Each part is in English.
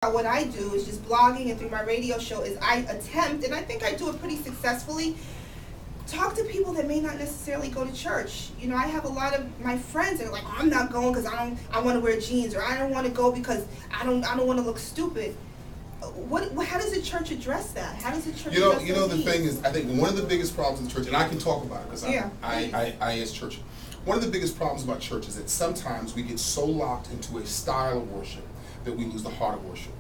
what I do is just blogging, and through my radio show is I attempt, and I think I do it pretty successfully, talk to people that may not necessarily go to church. You know, I have a lot of my friends that are like, oh, I'm not going because I want to wear jeans, or I don't want to go because I don't want to look stupid. How does the church address that? How does the church address the thing is, I think one of the biggest problems in the church, and I can talk about it because I as church, one of the biggest problems about church is that sometimes we get so locked into a style of worship that we lose the heart of worship.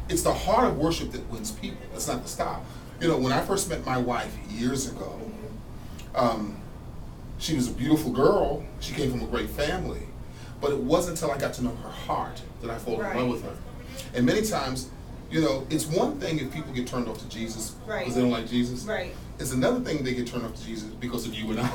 It's the heart of worship that wins people. It's not the style. You know, when I first met my wife years ago, she was a beautiful girl. She came from a great family. But it wasn't until I got to know her heart that I fell in love with her. And many times, you know, it's one thing if people get turned off to Jesus because they don't like Jesus. Right. It's another thing they get turned off to Jesus because of you and I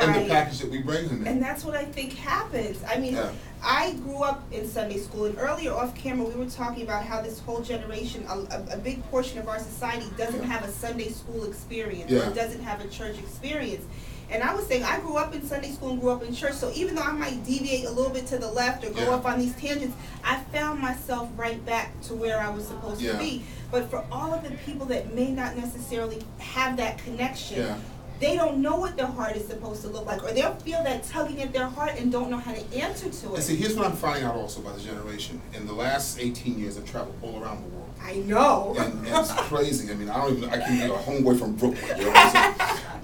and the package that we bring them in. And that's what I think happens. I mean, I grew up in Sunday school, and earlier off camera we were talking about how this whole generation, a big portion of our society doesn't have a Sunday school experience, or doesn't have a church experience. And I was saying, I grew up in Sunday school and grew up in church, so even though I might deviate a little bit to the left or go up on these tangents, I found myself right back to where I was supposed to be. But for all of the people that may not necessarily have that connection, they don't know what their heart is supposed to look like, or they'll feel that tugging at their heart and don't know how to answer to it. And see, here's what I'm finding out also about this generation. In the last 18 years, I've traveled all around the world. I know. And it's crazy. I mean, I can get a homeboy from Brooklyn. You know what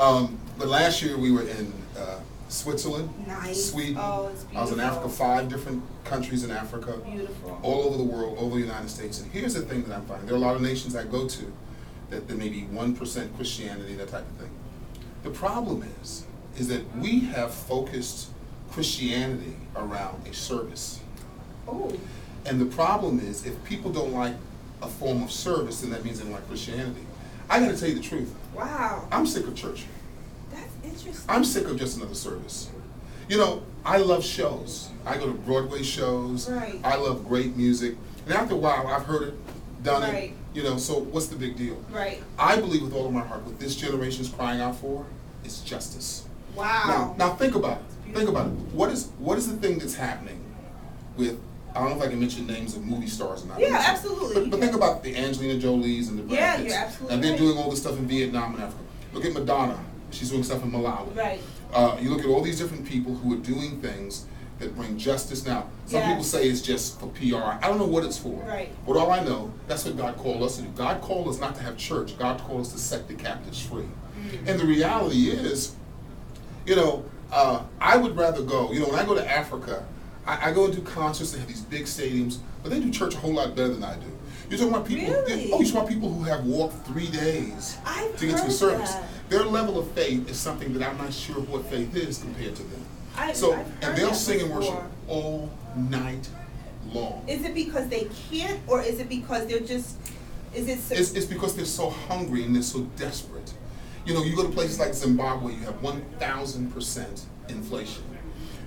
I'm saying? But last year we were in Switzerland, Sweden. Oh, it's beautiful. I was in Africa, 5 different countries in Africa. Beautiful. All over the world, all over the United States. And here's the thing that I'm finding. There are a lot of nations I go to that there may be 1% Christianity, that type of thing. The problem is that we have focused Christianity around a service. Oh. And the problem is, if people don't like a form of service, then that means they don't like Christianity. I got to tell you the truth. Wow. I'm sick of church. That's interesting. I'm sick of just another service. You know, I love shows. I go to Broadway shows. Right. I love great music. And after a while, I've heard it, done Right. it. You know, so what's the big deal? Right. I believe with all of my heart, what this generation is crying out for is justice. Wow. Now think about it. Think about it. What is the thing that's happening with, I don't know if I can mention names of movie stars or not. Yeah, absolutely. But think about the Angelina Jolies and the Brad Pitts. you're absolutely And they're right. doing all this stuff in Vietnam and Africa. Look at Madonna. She's doing stuff in Malawi. Right. You look at all these different people who are doing things that bring justice. Now, some people say it's just for PR. I don't know what it's for. Right. But all I know, that's what God called us to do. God called us not to have church. God called us to set the captives free. And the reality is, you know, I would rather go, you know, when I go to Africa, I go and do concerts. They have these big stadiums, but they do church a whole lot better than I do. You're talking about people, Really? you're talking about people who have walked 3 days I've to get to a heard service. that. Their level of faith is something that I'm not sure what faith is compared to them. I've And heard they'll that sing and worship before. all night long. Is it because they can't, or is it because they're just, is it so, It's because they're so hungry and they're so desperate. You know, you go to places like Zimbabwe, you have 1,000% inflation.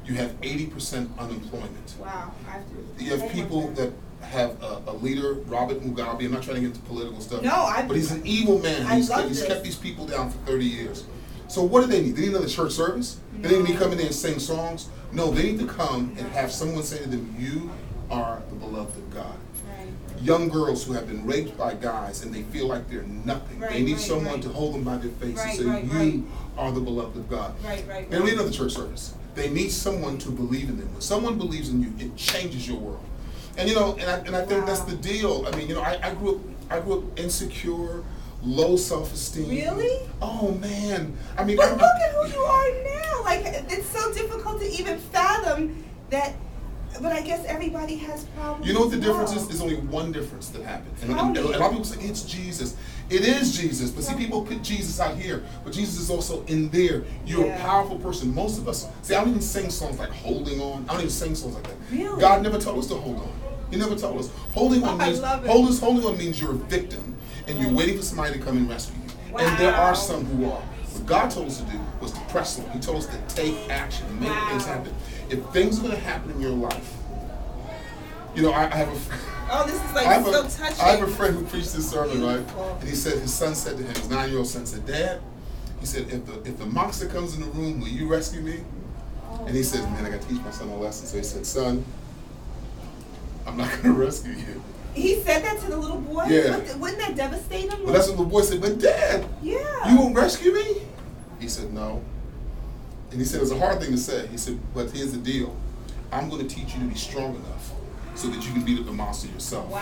You have 80% unemployment. wow, I have to. You have people that have a leader, Robert Mugabe. I'm not trying to get into political stuff. No, but he's an evil man. I He's love he's this. kept these people down for 30 years. So what do they need? They need another church service? They need to come in there and sing songs? No, they need to come and have someone say to them, you are the beloved of God. Right. Young girls who have been raped by guys and they feel like they're nothing. Right, They need right, someone right. to hold them by their face Right, and say, right, you right. are the beloved of God. Right, right, They don't need right. another church service. They need someone to believe in them. When someone believes in you, it changes your world. And you know, and I think that's the deal. I mean, you know, I grew up insecure, low self-esteem. Really? Oh man. I mean, But look at who you are now. Like, it's so difficult to even fathom that. But I guess everybody has problems. you know what the as difference well. is? There's only one difference that happens. And Tell a me. lot of people say, it's Jesus. It is Jesus. But see, people put Jesus out here. But Jesus is also in there. You're a powerful person. Most of us, see, I don't even sing songs like Holding On. I don't even sing songs like that. Really? God never told us to hold on. He never told us. Holding on I means, love it. holding on means you're a victim. And you're waiting for somebody to come and rescue you. And there Wow. are some who are. What God told us to do was to press on. He told us to take action and make things happen. If things are going to happen in your life, you know, I have a Oh, this is I like have, so a, touching. I have a friend who preached this sermon, right? Beautiful. And he said, his son said to him, his 9-year-old son said, Dad, he said, if the monster comes in the room, will you rescue me? Oh, And he said, man, I got to teach my son a lesson. So he said, son, I'm not going to rescue you. He said that to the little boy? Yeah. Wouldn't that devastate him? Well, that's what the boy said, but Dad, yeah, you won't rescue me? He said, no. And he said, it's a hard thing to say. He said, but here's the deal. I'm going to teach you to be strong enough so that you can beat up the monster yourself. Wow.